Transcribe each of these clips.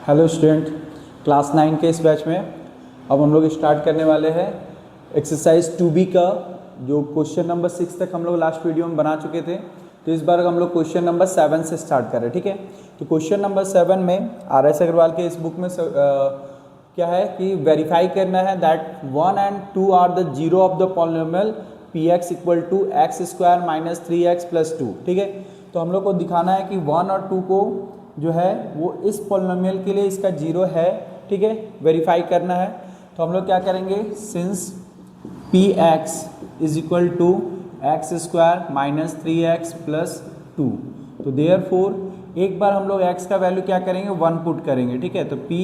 Hello student, class 9 के इस batch में अब हम लोग स्टार्ट करने वाले हैं एक्सरसाइज 2B का, जो क्वेश्चन नंबर 6 तक हम लोग लास्ट वीडियो में बना चुके थे। तो इस बार हम लोग क्वेश्चन नंबर 7 से स्टार्ट कर रहे हैं, ठीक है। तो क्वेश्चन नंबर 7 में RS अग्रवाल के इस बुक में क्या है कि वेरीफाई करना है that 1 and 2 are the zero of the polynomial px equal to x square minus 3x plus 2, ठीक है। तो हम लोग को दिखाना है कि 1 और 2 को जो है वो इस पॉलिनोमियल के लिए इसका जीरो है, ठीक है, वेरीफाई करना है। तो हम लोग क्या करेंगे, since px is equal to x square minus 3x plus 2, तो देयरफॉर एक बार हम लोग x का वैल्यू क्या करेंगे, 1 पुट करेंगे, ठीक है। तो p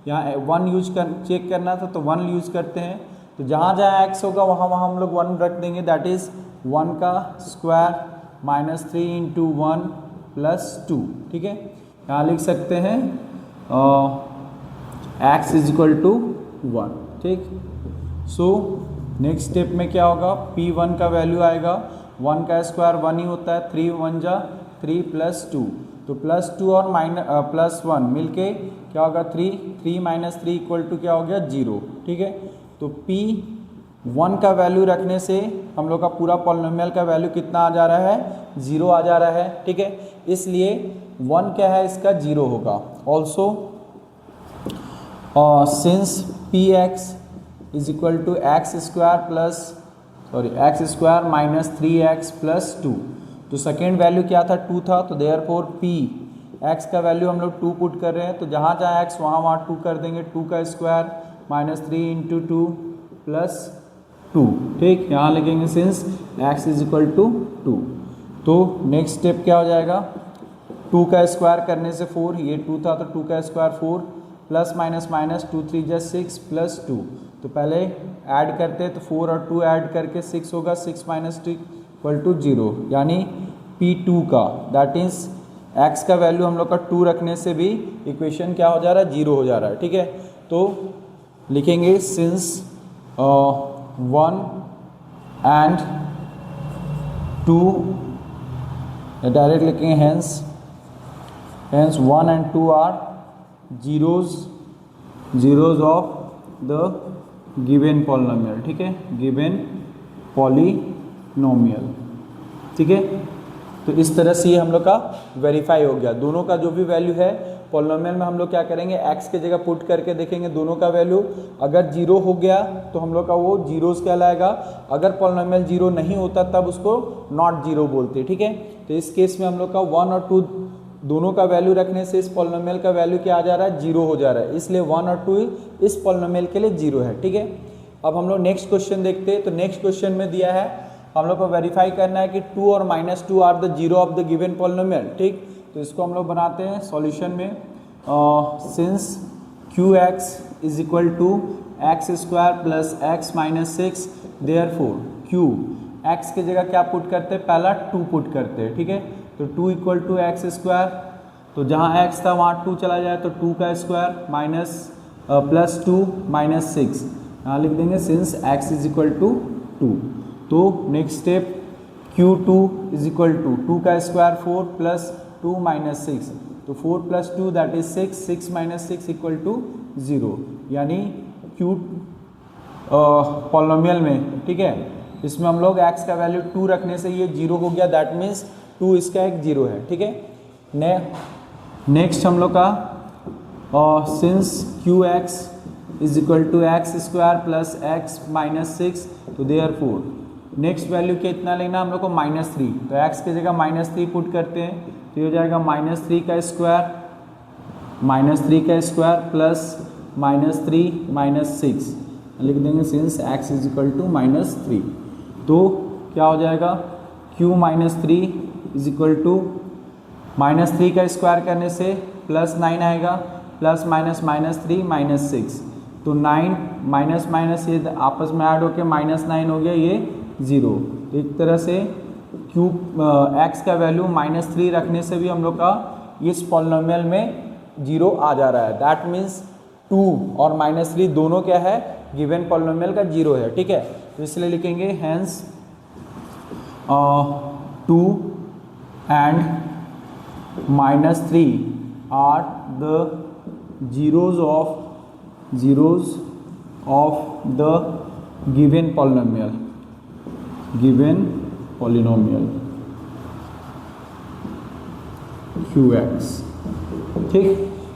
यहाँ 1 यूज चेक करना था तो 1 यूज करते हैं। तो जहाँ जहाँ x होगा वहाँ वहाँ हम लोग 1 रख देंगे, दैट इज 1 का स्क्वायर माइनस 3 इंटू 1 प्लस 2, ठीक है। यहाँ लिख सकते हैं x इज इक्वल टू 1, ठीक। सो नेक्स्ट स्टेप में क्या होगा, p1 का वैल्यू आएगा 1 का स्क्वायर 1 ही होता है, 3 1 जा 3 प्लस 2, तो प्लस 2 और प्लस 1 मिलके क्या होगा 3 माइनस 3 इक्वल टू क्या हो गया 0, ठीक है। तो p1 का वैल्यू रखने से हम लोग का पूरा पॉलिनोमियल का वैल्यू कितना आ जा रहा है, 0 आ जा रहा है, ठीक है। इसलिए 1 क्या है, इसका 0 होगा। Also since px is equal to x square minus 3x plus 2, तो सेकेंड वैल्यू क्या था, 2 था, तो देयरफॉर p x का वैल्यू हम लोग 2 पुट कर रहे हैं, तो जहाँ जहाँ x वहाँ वहाँ 2 कर देंगे, 2 का स्क्वायर माइनस 3 इंटू 2 प्लस 2, ठीक। यहाँ लिखेंगे since x is equal to 2। तो नेक्स्ट स्टेप क्या हो जाएगा, 2 का स्क्वायर करने से 4, ये 2 था तो 2 का स्क्वायर 4 प्लस माइनस माइनस 2 3 जा 6 प्लस 2, तो पहले ऐड करते हैं तो 4 और 2 ऐड करके 6 होगा, 6 माइनस 2 इक्वल टू 0, यानी p2 का दैट इज x का वैल्यू हम लोग का 2 रखने से भी इक्वेशन क्या हो जा रहा है, 0 हो जा रहा है, ठीक है। तो लिखेंगे सिंस 1 एंड 2, डायरेक्ट लिखेंगे hence 1 and 2 are zeros of the given polynomial, ठीक है, गिवन पॉलिनोमियल, ठीक है। तो इस तरह से ये हम लोग का वेरीफाई हो गया। दोनों का जो भी वैल्यू है पॉलिनोमियल में हम लोग क्या करेंगे, x के जगह पुट करके देखेंगे दोनों का वैल्यू, अगर 0 हो गया तो हम लोग का वो जीरोस कहलाएगा, अगर पॉलिनोमियल 0 नहीं होता तब उसको नॉट जीरो बोलते, ठीक है। तो इस केस में हम लोग का 1 और 2 दोनों का वैल्यू रखने से इस पॉलिनोमियल का वैल्यू क्या आ जा रहा है, 0 हो जा रहा है, इसलिए 1 और 2 इस पॉलिनोमियल के लिए 0 है, ठीक है। अब हम लोग नेक्स्ट क्वेश्चन देखते हैं। तो नेक्स्ट क्वेश्चन में दिया है हम लोग को वेरीफाई करना है कि 2 और minus 2 are the zero of the given polynomial, ठीक। तो इसको हम लोग बनाते हैं सॉल्यूशन में, since qx is equal to x square plus x minus 6, therefore q x की जगह क्या पुट करते हैं, पहला 2 पुट करते हैं, ठीक है। तो 2 इक्वल टू एक्स स्क्वायर, तो जहाँ x था वहाँ 2 चला जाए तो 2 का स्क्वायर माइनस प्लस 2 माइनस 6, यहाँ लिख देंगे since x is equal to 2। तो next step q2 is equal to 2 का स्क्वायर 4 प्लस 2 माइनस 6, तो 4 plus 2 that is 6, 6 minus 6 equal to 0, यानी q पॉलिनोमियल में, ठीक है, इसमें हम लोग x का वैल्यू 2 रखने से ये 0 हो गया, दैट मीन्स 2 इसका एक 0 है, ठीक है। नेक्स्ट हम लोग का since qx is equal to x square plus x minus 6, तो देयरफॉर नेक्स्ट वैल्यू कितना लेना हम लोग को, -3, तो x की जगह -3 पुट करते हैं, तो ये हो जाएगा -3 का स्क्वायर प्लस -3 माइनस 6, लिख देंगे since x is equal to -3। तो क्या हो जाएगा, q minus 3 is equal to -3 का स्क्वायर करने से प्लस 9 आएगा, प्लस माइनस -3 माइनस 6, तो 9 माइनस माइनस ये आपस में ऐड होके -9 हो गया, ये 0। तो एक तरह से x का वैल्यू -3 रखने से भी हम लोग का इस पॉलिनोमियल में 0 आ जा रहा है, दैट मीन्स 2 और -3 दोनों क्या है, गिवन पॉलिनोमियल का 0 है, ठीक है। तो इसलिए लिखेंगे hence 2 and -3 are the zeros of the given polynomial QX। ठीक,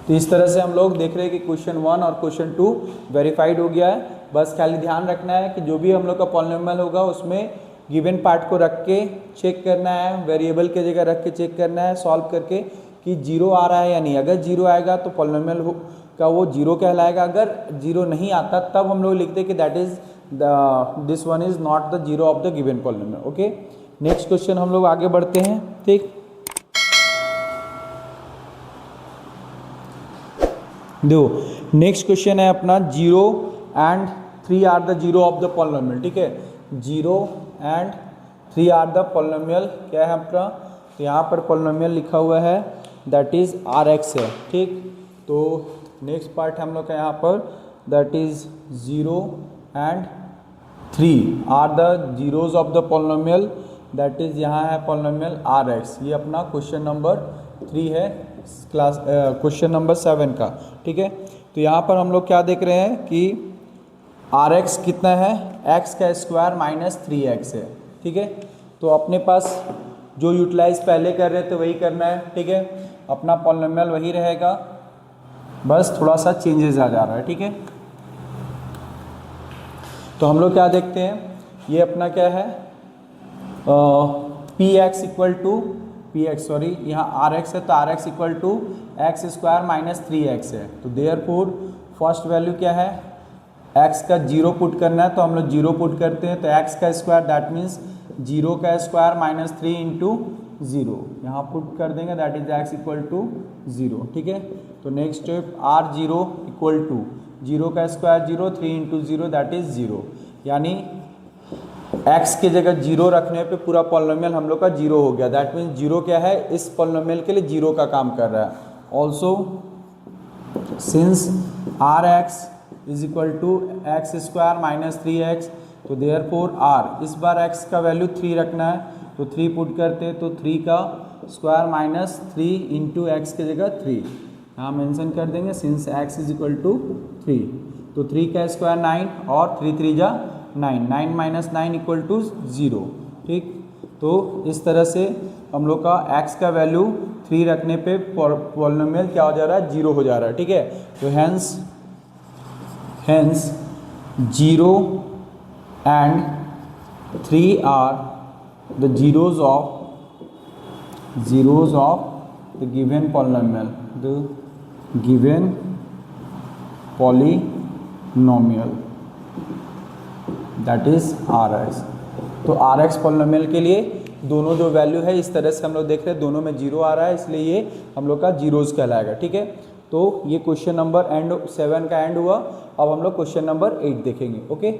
तो इस तरह से हम लोग देख रहे हैं कि क्वेश्चन 1 और क्वेश्चन 2 वेरीफाइड हो गया है। बस खाली ध्यान रखना है कि जो भी हम लोग का पॉलिनोमियल होगा उसमें गिवन पार्ट को रख के चेक करना है, वेरिएबल के जगह रख के चेक करना है सॉल्व करके कि जीरो आ रहा है या नहीं। अगर जीरो आएगा तो पॉलिनोमियल का वो जीरो कहलाएगा, अगर जीरो नहीं आता तब हम लोग लिखते हैं कि that is this one is not the zero of the given polynomial. Okay, next question हम लोग आगे बढ़ते हैं। ठीक, देखो नेक्स्ट क्वेश्चन है अपना 0 and 3 are the zero of the polynomial. ठीक है, 0 एंड 3 आर द पॉलिनोमियल क्या है अपना, तो यहाँ पर पॉलिनोमियल लिखा हुआ है दैट इज Rx है। ठीक, तो नेक्स्ट पार्ट हम लोग का यहाँ पर that is 0 and 3 are the zeros of the polynomial that is यहाँ है पॉलिनोमियल Rx। ये अपना क्वेश्चन नंबर 3 है क्लास क्वेश्चन नंबर 7 का। ठीक है, तो यहाँ पर हम लोग क्या देख रहे हैं कि Rx कितना है, x का स्क्वायर माइनस 3x है। ठीक है, तो अपने पास जो यूटिलाइज पहले कर रहे थे वही करना है। ठीक है, अपना पॉलिनोमियल वही रहेगा, बस थोड़ा सा चेंजेस आ जा रहा है। ठीक है, तो हम लोग क्या देखते हैं, ये अपना क्या है px इक्वल टू सॉरी यहाँ Rx है तो Rx equal to x square minus 3x है। तो देयरफॉर फर्स्ट वैल्यू क्या है, x का जीरो पुट करना है तो हम लोग जीरो पुट करते हैं, तो x का स्क्वायर दैट मीन्स जीरो का स्क्वायर माइनस 3 इंटू जीरो यहाँ पुट कर देंगे that is x equal to zero. ठीक है, तो next step r0 equal to zero का square zero, 3 into zero that is zero, यानी x की जगह जीरो रखने पे पूरा पॉलिनोमियल हम लोग का जीरो हो गया। दैट मीन्स जीरो क्या है, इस पॉलिनोमियल के लिए जीरो का काम कर रहा है। Also since Rx is equal to x square minus 3x, तो देयरफॉर r इस बार x का वैल्यू 3 रखना है तो 3 पुट करते हैं, तो 3 का स्क्वायर माइनस 3 इंटू एक्स की जगह 3 यहाँ मेंशन कर देंगे since x is equal to 3, तो 3 का स्क्वायर 9 और 3 3 जा 9, 9 माइनस 9 इक्वल टू 0। ठीक, तो इस तरह से हम लोग का x का वैल्यू 3 रखने पे पॉलिनोमियल क्या हो जा रहा है, जीरो हो जा रहा है। ठीक है, तो hence 0 and 3 are the zeros of the given polynomial, the given polynomial that is Rx। तो Rx पॉलिनोमियल के लिए दोनों जो वैल्यू है इस तरह से हम लोग देख रहे हैं, दोनों में जीरो आ रहा है इसलिए ये हम लोग का जीरोज कहलाएगा। ठीक है, तो ये क्वेश्चन नंबर 7 का एंड हुआ। अब हम लोग क्वेश्चन नंबर 8 देखेंगे। ओके,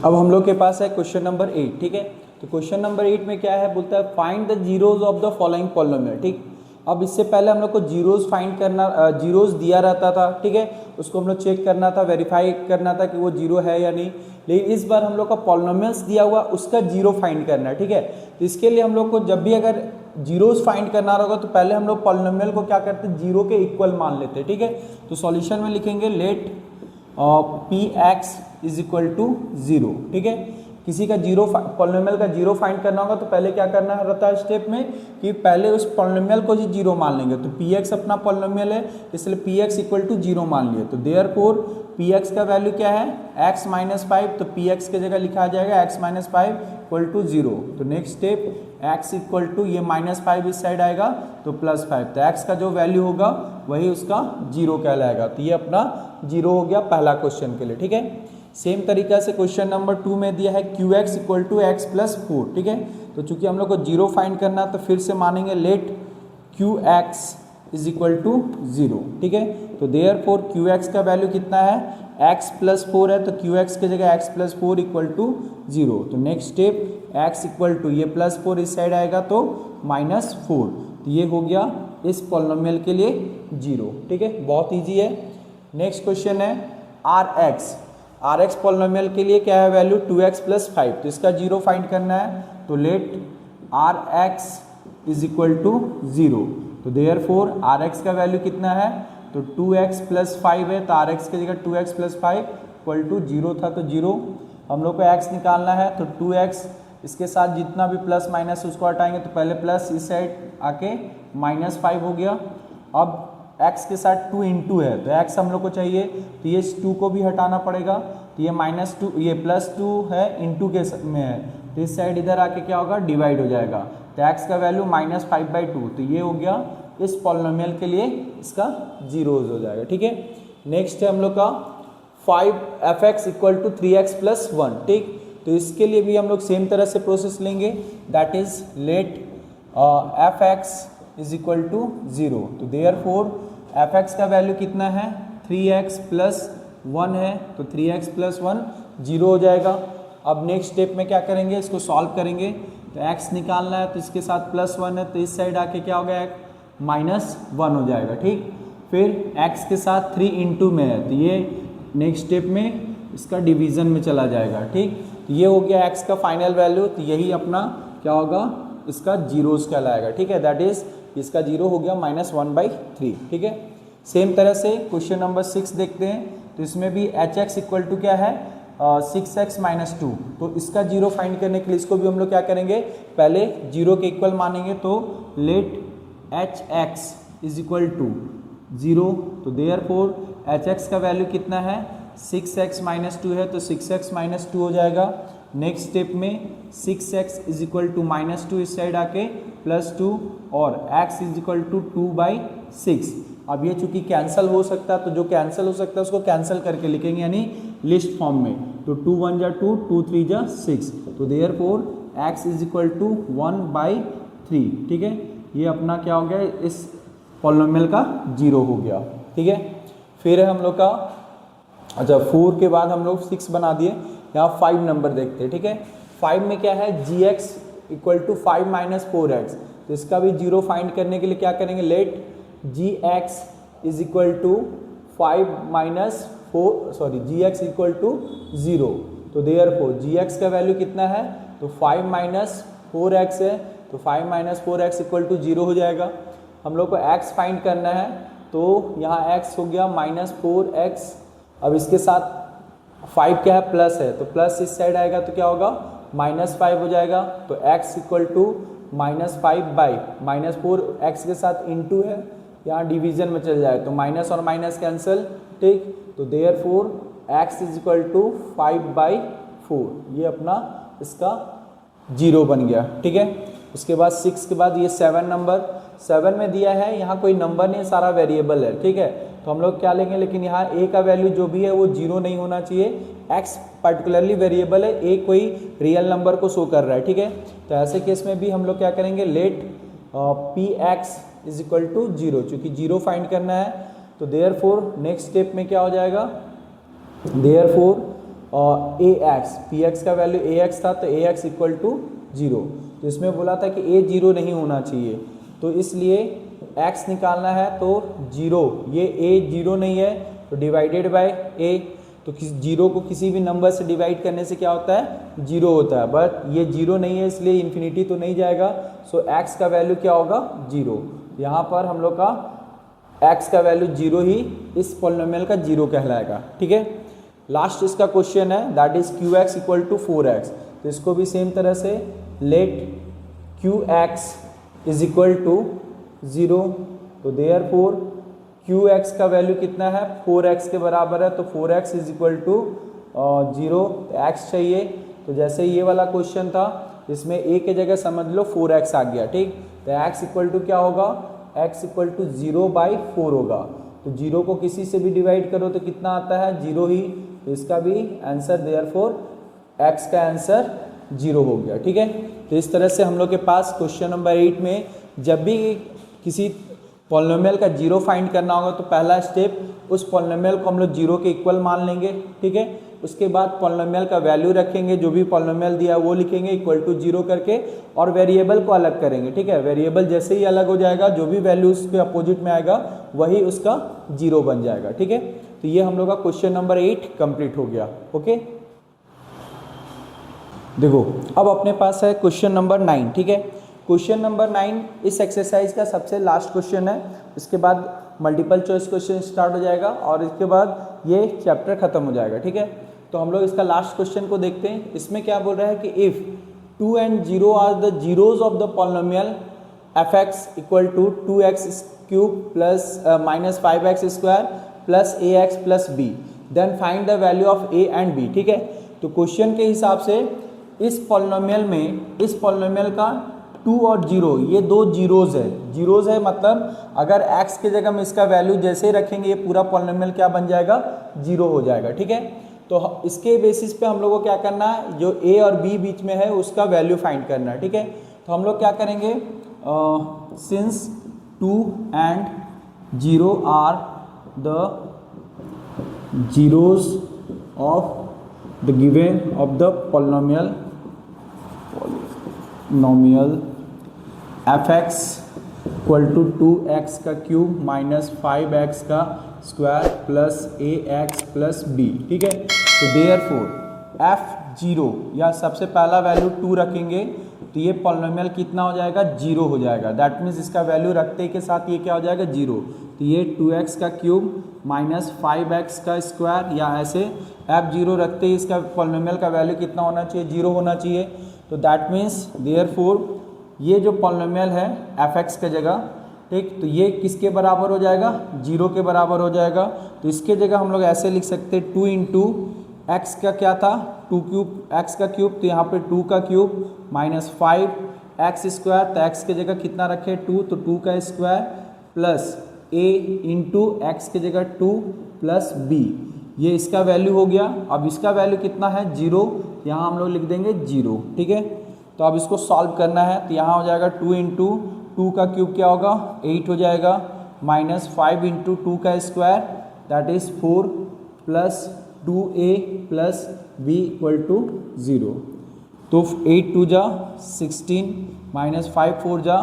अब हम लोग के पास है क्वेश्चन नंबर 8। ठीक है, तो क्वेश्चन नंबर 8 में क्या है, बोलता है find the zeros of the following polynomial. ठीक, अब इससे पहले हम लोग को जीरोज फाइंड करना, जीरोज दिया रहता था। ठीक है, उसको हम लोग चेक करना था, वेरीफाई करना था कि वो जीरो है या नहीं। लेकिन इस बार हम लोग का पॉलिनोमियल्स दिया हुआ उसका जीरो फाइंड करना है। ठीक है, तो इसके लिए हम लोग को जब भी अगर जीरोज फाइंड करना होगा तो पहले हम लोग पॉलिनोमियल को क्या करते हैं, जीरो के इक्वल मान लेते हैं। ठीक है, तो सॉल्यूशन में लिखेंगे let px is equal to zero. ठीक है, किसी का जीरो पॉलिनोमियल का जीरो फाइंड करना होगा तो पहले क्या करना रहता है स्टेप में कि पहले उस पॉलिनोमियल को जीरो मान लेंगे। तो px अपना पॉलिनोमियल है इसलिए px इक्वल टू जीरो मान लिए, तो देयरफॉर px का वैल्यू क्या है, x माइनस 5, तो px की जगह लिखा जाएगा x minus 5 equal to zero. तो next step x equal to ये माइनस 5 इस साइड आएगा तो प्लस 5, तो x का जो वैल्यू होगा वही उसका जीरो कहलाएगा। तो ये अपना जीरो हो गया पहला क्वेश्चन के लिए। ठीक है, सेम तरीका से क्वेश्चन नंबर 2 में दिया है qx equal to x plus 4। ठीक है, तो चूंकि हम लोग को जीरो फाइंड करना तो फिर से मानेंगे let qx is equal to zero. ठीक है, तो देयरफॉर qx का वैल्यू कितना है, x प्लस 4 है, तो qx की जगह x plus 4 equal to zero. तो next step x equal to ये प्लस 4 इस साइड आएगा तो माइनस 4, तो ये हो गया इस पॉलिनोमियल के लिए जीरो। ठीक है, बहुत ईजी है। नेक्स्ट क्वेश्चन है Rx पॉलिनोमियल के लिए क्या है वैल्यू 2x प्लस 5, तो इसका जीरो फाइंड करना है, तो let Rx is equal to zero. तो देयरफॉर Rx का वैल्यू कितना है, तो 2x प्लस 5 है, तो आर एक्स की जगह 2x प्लस 5 इक्वल टू 0 था, तो 0। हम लोग को x निकालना है, तो 2x इसके साथ जितना भी प्लस माइनस उसको हटाएंगे, तो पहले प्लस इस साइड आके -5 हो गया। अब x के साथ 2 इंटू है, तो x हम लोग को चाहिए, तो ये 2 को भी हटाना पड़ेगा, तो ये -2 ये +2 है इंटू के में है, तो इस साइड इधर आके क्या होगा, डिवाइड हो जाएगा, तो x का वैल्यू -5/2, तो ये हो गया इस पॉलिनोमियल के लिए इसका जीरोज हो जाएगा। ठीक है, नेक्स्ट है हम लोग का 5f(x) = 3x + 1। ठीक, तो इसके लिए भी हम लोग सेम तरह से प्रोसेस लेंगे, दैट इज लेट f(x) = 0। तो देयरफॉर f(x) का वैल्यू कितना है, 3x + 1 है, तो 3x + 1 0 हो जाएगा। अब नेक्स्ट स्टेप में क्या करेंगे, इसको सॉल्व करेंगे, तो x निकालना है, तो इसके साथ +1 है, तो इस साइड आके क्या हो गया, -1 हो जाएगा। ठीक, फिर x के साथ 3 इंटू में है, तो ये नेक्स्ट स्टेप में इसका डिवीज़न में चला जाएगा। ठीक, तो ये हो गया x का फाइनल वैल्यू, तो यही अपना क्या होगा, इसका जीरोस कहलाएगा। ठीक है, दैट इज इसका जीरो हो गया -1/3। ठीक है, सेम तरह से क्वेश्चन नंबर 6 देखते हैं, तो इसमें भी hx = क्या है, 6x - 2। तो इसका जीरो फाइंड करने के लिए इसको भी हम लोग क्या करेंगे, पहले जीरो के इक्वल मानेंगे, तो लेट hx = 0। तो देयरफॉर hx का वैल्यू कितना है, 6x - 2 है, तो 6x - 2 हो जाएगा। नेक्स्ट स्टेप में 6x = -2 इस साइड आके +2 और x = 2/6। अब ये चूंकि कैंसिल हो सकता है, तो जो कैंसिल हो सकता है उसको कैंसिल करके लिखेंगे, यानी लिस्ट फॉर्म में, तो 2 × 1 = 2, 2 × 3 = 6, तो देयरफॉर x = 1/3। ठीक है, ये अपना क्या हो गया, इस पॉलिनोमियल का जीरो हो गया। ठीक है, फिर है हम लोग का, अच्छा 4 के बाद हम लोग 6 बना दिए, यहाँ 5 नंबर देखते हैं। ठीक है, 5 में क्या है, gx = 5 - 4x, तो इसका भी जीरो फाइंड करने के लिए क्या करेंगे, लेट gx = 0। तो देयरफॉर gx का वैल्यू कितना है, तो 5 - 4x है, तो 5 - 4x = 0 हो जाएगा। हम लोग को x फाइंड करना है, तो यहाँ x हो गया -4x। अब इसके साथ 5 क्या है, प्लस है, तो प्लस इस साइड आएगा, तो क्या होगा, -5 हो जाएगा। तो x = -5/4, x के साथ इंटू है, यहाँ डिवीजन में चल जाए, तो माइनस और माइनस कैंसिल। ठीक, तो देयरफॉर x = 5/4, ये अपना इसका जीरो बन गया। ठीक है, उसके बाद 6 के बाद ये 7 नंबर, 7 में दिया है, यहाँ कोई नंबर नहीं, सारा वेरिएबल है। ठीक है, तो हम लोग क्या लेंगे, लेकिन यहाँ a का वैल्यू जो भी है वो जीरो नहीं होना चाहिए, x पर्टिकुलरली वेरिएबल है, a कोई रियल नंबर को शो कर रहा है। ठीक है, तो ऐसे केस में भी हम लोग क्या करेंगे, लेट px = 0, चूँकि जीरो फाइंड करना है, तो देयरफॉर नेक्स्ट स्टेप में क्या हो जाएगा, देयरफॉर ax, px का वैल्यू ax था, तो ax = 0। तो इसमें बोला था कि a जीरो नहीं होना चाहिए, तो इसलिए x निकालना है, तो 0, ये a जीरो नहीं है, तो डिवाइडेड बाय a, तो जीरो को किसी भी नंबर से डिवाइड करने से क्या होता है, जीरो होता है, बट ये जीरो नहीं है, इसलिए इन्फिनिटी तो नहीं जाएगा, सो x का वैल्यू क्या होगा, 0। यहाँ पर हम लोग का x का वैल्यू 0 ही इस पॉलिनोमियल का जीरो कहलाएगा। ठीक है, लास्ट इसका क्वेश्चन है, दैट इज qx = 4x। तो इसको भी सेम तरह से लेट qx = 0, तो देयरफॉर qx का वैल्यू कितना है, 4x के बराबर है, तो 4x = 0, x चाहिए। तो जैसे ये वाला क्वेश्चन था, इसमें a के जगह समझ लो 4x आ गया। ठीक, तो x = क्या होगा, x = 0/4 होगा, तो 0 को किसी से भी डिवाइड करो तो कितना आता है, 0 ही, तो इसका भी आंसर देयरफॉर x का आंसर 0 हो गया। ठीक है, तो इस तरह से हम लोग के पास क्वेश्चन नंबर 8 में जब भी किसी पॉलिनोमियल का जीरो फाइंड करना होगा, तो पहला स्टेप उस पॉलिनोमियल को हम लोग जीरो के इक्वल मान लेंगे। ठीक है, उसके बाद पॉलिनोमियल का वैल्यू रखेंगे, जो भी पॉलिनोमियल दिया है वो लिखेंगे = 0 करके, और वेरिएबल को अलग करेंगे। ठीक है, वेरिएबल जैसे ही अलग हो जाएगा, जो भी वैल्यू उसके अपोजिट में आएगा वही उसका जीरो बन जाएगा। ठीक है, तो ये हम लोग का क्वेश्चन नंबर 8 कंप्लीट हो गया। ओके, देखो अब अपने पास है क्वेश्चन नंबर 9। ठीक है, क्वेश्चन नंबर 9 इस एक्सरसाइज का सबसे लास्ट क्वेश्चन है, इसके बाद मल्टीपल चॉइस क्वेश्चन स्टार्ट हो जाएगा और इसके बाद ये चैप्टर खत्म हो जाएगा। ठीक है, तो हम लोग इसका लास्ट क्वेश्चन को देखते हैं। इसमें क्या बोल रहा है कि if 2 and 0 are the zeros of the polynomial fx equal to 2x cube plus minus 5x square plus ax plus b, then find the value of a and b। ठीक है, तो क्वेश्चन के हिसाब से इस पॉलिनोमियल में, इस polynomial का 2 और 0 ये दो जीरोज है। जीरोज है मतलब अगर x के जगह हम इसका वैल्यू जैसे ही रखेंगे ये पूरा पॉलिनोमियल क्या बन जाएगा, 0 हो जाएगा। ठीक है, तो इसके बेसिस पे हम लोग को क्या करना है, जो a और b बीच में है उसका वैल्यू फाइंड करना है। ठीक है, तो हम लोग क्या करेंगे, since 2 and 0 are the zeros of the given of the polynomial fx equal to 2x का क्यूब माइनस 5x का square plus ax plus b। ठीक है, तो देयरफॉर f0 या सबसे पहला वैल्यू 2 रखेंगे तो ये पॉलिनोमियल कितना हो जाएगा, 0 हो जाएगा। दैट मीन्स इसका वैल्यू रखते ही के साथ ये क्या हो जाएगा, 0। तो ये 2x का क्यूब माइनस 5x का स्क्वायर या ऐसे f0 रखते ही इसका पॉलिनोमियल का वैल्यू कितना होना चाहिए, 0 होना चाहिए। तो दैट मीन्स देयरफॉर ये जो पॉलिनोमियल है fx के जगह, ठीक, तो ये किसके बराबर हो जाएगा, 0 के बराबर हो जाएगा। तो इसके जगह हम लोग ऐसे लिख सकते 2 इंटू एक्स का क्या था, 2 क्यूब एक्स का क्यूब, तो यहाँ पे 2 का क्यूब माइनस 5x स्क्वायर, तो x के जगह कितना रखे 2, तो 2 का square plus a into x के जगह 2 प्लस b, ये इसका वैल्यू हो गया। अब इसका वैल्यू कितना है, 0, यहाँ हम लोग लिख देंगे 0। ठीक है, तो अब इसको सॉल्व करना है तो यहाँ हो जाएगा 2 इंटू 2 का क्यूब क्या होगा, 8 हो जाएगा, माइनस 5 इंटू 2 का square that is 4 plus 2a plus b equal to 0। तो 8 2 जा 16 माइनस 5 4 जा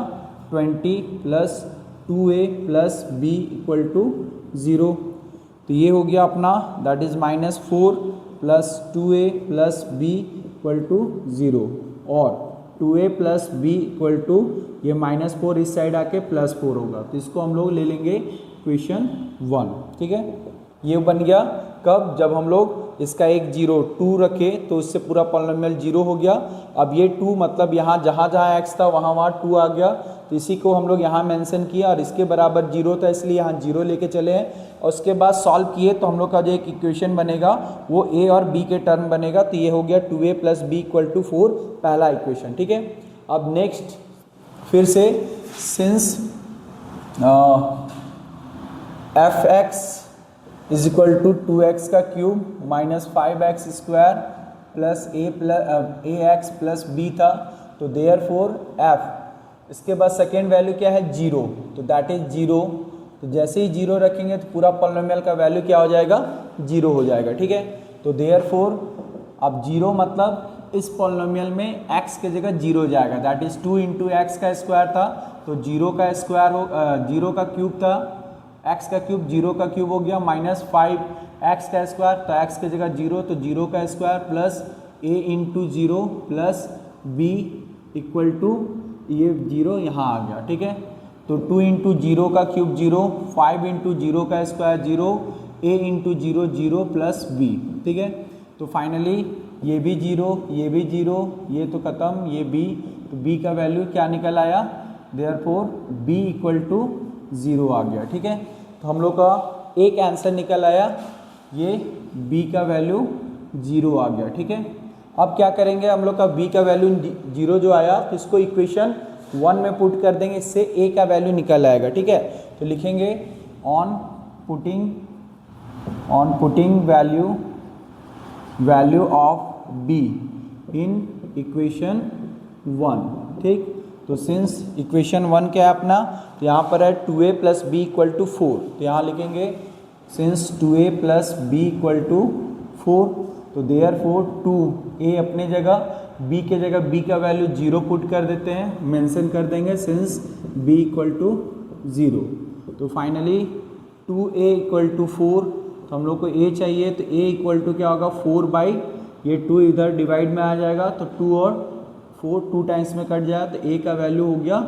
20 plus 2a plus b equal to 0। तो ये हो गया अपना that is minus 4 plus 2a plus b equal to 0 और 2a plus b equal to ये माइनस 4 इस साइड आके प्लस 4 होगा। तो इसको हम लोग ले लेंगे इक्वेशन 1। ठीक है, ये बन गया कब, जब हम लोग इसका एक 0 2 रखे तो इससे पूरा पॉलिनोमियल 0 हो गया। अब ये 2 मतलब यहाँ जहाँ जहाँ x था वहाँ वहाँ 2 आ गया, तो इसी को हम लोग यहाँ मेंशन किया और इसके बराबर 0 था इसलिए यहाँ 0 लेके चले हैं और उसके बाद सॉल्व किए तो हम लोग का जो एक इक्वेशन बनेगा वो a और b के टर्म बनेगा। तो ये हो गया 2a plus b equal to 4 पहला इक्वेशन। ठीक है, अब नेक्स्ट फिर से since fx is equal to 2x का cube minus 5x square plus ax plus b था, तो देयरफॉर f, इसके बाद सेकेंड वैल्यू क्या है 0, तो दैट इज 0। तो जैसे ही 0 रखेंगे तो पूरा पॉलिनोमियल का वैल्यू क्या हो जाएगा, 0 हो जाएगा। ठीक है, तो देयरफॉर अब 0 मतलब इस पॉलिनोमियल में x के जगह 0 हो जाएगा, दैट इज 2 इंटू एक्स का स्क्वायर था तो 0 का स्क्वायर हो 0 का क्यूब था, x का क्यूब 0 का क्यूब हो गया माइनस 5x का स्क्वायर, तो x के जगह 0 तो 0 का square plus a into 0 plus b equal to ये 0 यहाँ आ गया। ठीक है, तो 2 इंटू 0 का क्यूब 0, 5 इंटू 0 का square 0, a into 0 0 plus b। ठीक है, तो फाइनली ये भी 0, ये भी 0, ये तो ख़त्म, ये b, तो b का वैल्यू क्या निकल आया, देयरफॉर b इक्वल टू 0 आ गया। ठीक है, तो हम लोग का एक आंसर निकल आया, ये b का वैल्यू 0 आ गया। ठीक है, अब क्या करेंगे, हम लोग का b का वैल्यू 0 जो आया तो इसको इक्वेशन 1 में पुट कर देंगे, इससे a का वैल्यू निकल आएगा। ठीक है, तो लिखेंगे on putting value of b in equation 1। ठीक, तो सिंस इक्वेशन 1 क्या है अपना, तो यहाँ पर है 2a plus b equal to 4, तो यहाँ लिखेंगे since 2a plus b equal to 4, तो देयरफॉर 2a अपने जगह, b के जगह b का वैल्यू 0 पुट कर देते हैं, मेंशन कर देंगे सिंस b इक्वल टू 0। तो फाइनली 2a इक्वल टू 4, तो हम लोग को a चाहिए, तो a इक्वल टू क्या होगा 4 बाई, ये 2 इधर डिवाइड में आ जाएगा तो 2 और 4 2 टाइम्स में कट जाए तो a का वैल्यू हो गया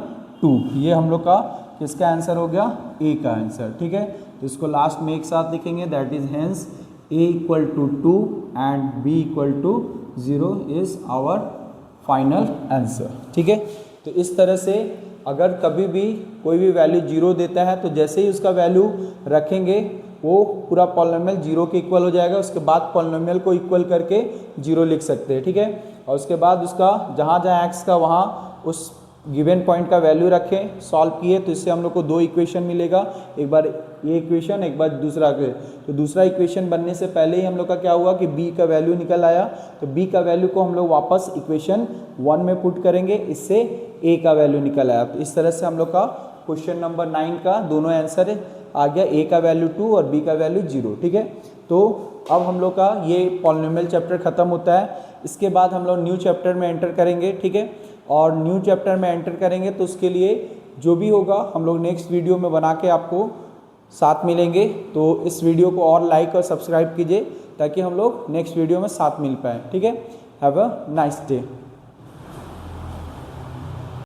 2। ये हम लोग का किसका आंसर हो गया, ए का आंसर। ठीक है, तो इसको लास्ट में एक साथ लिखेंगे, that is hence a equal to 2 and b equal to 0 is our final answer. ठीक है, तो इस तरह से अगर कभी भी कोई भी वैल्यू 0 देता है तो जैसे ही उसका वैल्यू रखेंगे वो पूरा पॉलिनोमियल 0 के इक्वल हो जाएगा, उसके बाद पॉलिनोमियल को इक्वल करके 0 लिख सकते हैं। ठीक है, और उसके बाद उसका जहाँ जहाँ एक्स का वहाँ उस गिवन पॉइंट का वैल्यू रखें, सॉल्व किए तो इससे हम लोग को दो इक्वेशन मिलेगा, एक बार ये इक्वेशन एक बार दूसरा तो दूसरा इक्वेशन बनने से पहले ही हम लोग का क्या हुआ कि b का वैल्यू निकल आया, तो b का वैल्यू को हम लोग वापस इक्वेशन 1 में पुट करेंगे, इससे a का वैल्यू निकल आया। तो इस तरह से हम लोग का क्वेश्चन नंबर 9 का दोनों आंसर आ गया, a का वैल्यू 2 और b का वैल्यू 0। ठीक है, तो अब हम लोग का ये पॉलिनोमियल चैप्टर खत्म होता है। इसके बाद हम लोग न्यू चैप्टर में एंटर करेंगे। ठीक है, और न्यू चैप्टर में एंटर करेंगे तो उसके लिए जो भी होगा हम लोग नेक्स्ट वीडियो में बना के आपको साथ मिलेंगे। तो इस वीडियो को और लाइक और सब्सक्राइब कीजिए ताकि हम लोग नेक्स्ट वीडियो में साथ मिल पाएँ। ठीक है, हैव अ नाइस डे।